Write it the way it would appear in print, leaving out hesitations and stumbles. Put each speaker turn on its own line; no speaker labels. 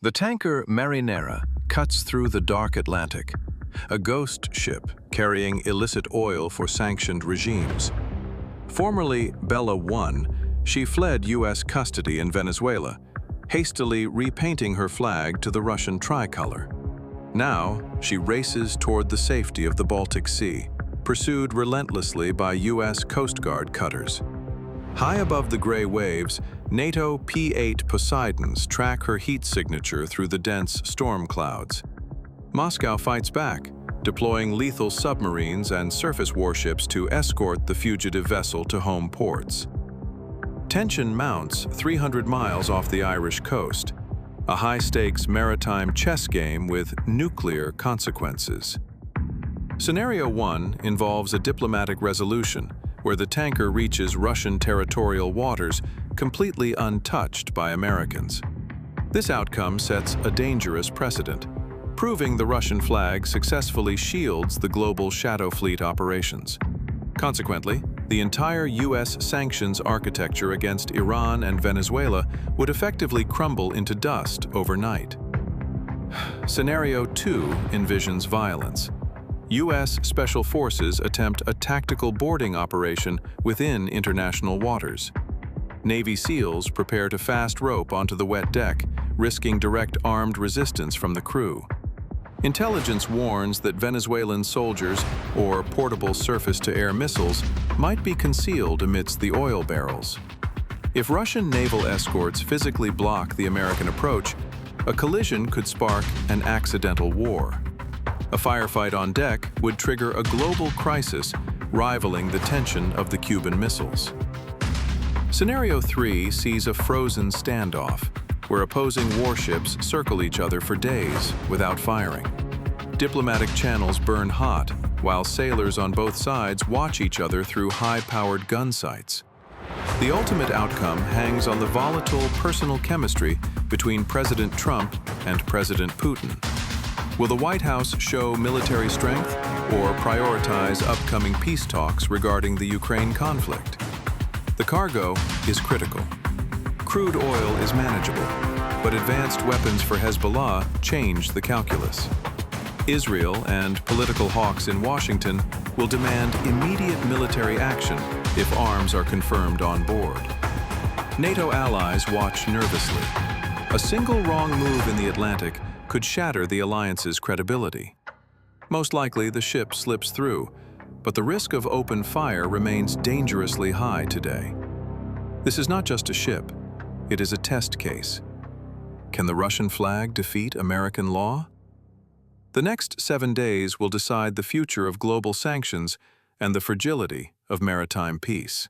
The tanker Marinera cuts through the dark Atlantic, a ghost ship carrying illicit oil for sanctioned regimes. Formerly Bella 1, she fled U.S. custody in Venezuela, hastily repainting her flag to the Russian tricolor. Now, she races toward the safety of the Baltic Sea, pursued relentlessly by U.S. Coast Guard cutters. High above the gray waves, NATO P-8 Poseidons track her heat signature through the dense storm clouds. Moscow fights back, deploying lethal submarines and surface warships to escort the fugitive vessel to home ports. Tension mounts 300 miles off the Irish coast, a high-stakes maritime chess game with nuclear consequences. Scenario 1 involves a diplomatic resolution where the tanker reaches Russian territorial waters completely untouched by Americans. This outcome sets a dangerous precedent, proving the Russian flag successfully shields the global shadow fleet operations. Consequently, the entire U.S. sanctions architecture against Iran and Venezuela would effectively crumble into dust overnight. Scenario 2 envisions violence. U.S. Special Forces attempt a tactical boarding operation within international waters. Navy SEALs prepare to fast rope onto the wet deck, risking direct armed resistance from the crew. Intelligence warns that Venezuelan soldiers or portable surface-to-air missiles might be concealed amidst the oil barrels. If Russian naval escorts physically block the American approach, a collision could spark an accidental war. A firefight on deck would trigger a global crisis rivaling the tension of the Cuban missiles. Scenario 3 sees a frozen standoff, where opposing warships circle each other for days without firing. Diplomatic channels burn hot, while sailors on both sides watch each other through high-powered gun sights. The ultimate outcome hangs on the volatile personal chemistry between President Trump and President Putin. Will the White House show military strength or prioritize upcoming peace talks regarding the Ukraine conflict? The cargo is critical. Crude oil is manageable, but advanced weapons for Hezbollah change the calculus. Israel and political hawks in Washington will demand immediate military action if arms are confirmed on board. NATO allies watch nervously. A single wrong move in the Atlantic could shatter the alliance's credibility. Most likely, the ship slips through, but the risk of open fire remains dangerously high today. This is not just a ship, it is a test case. Can the Russian flag defeat American law? The next 7 days will decide the future of global sanctions and the fragility of maritime peace.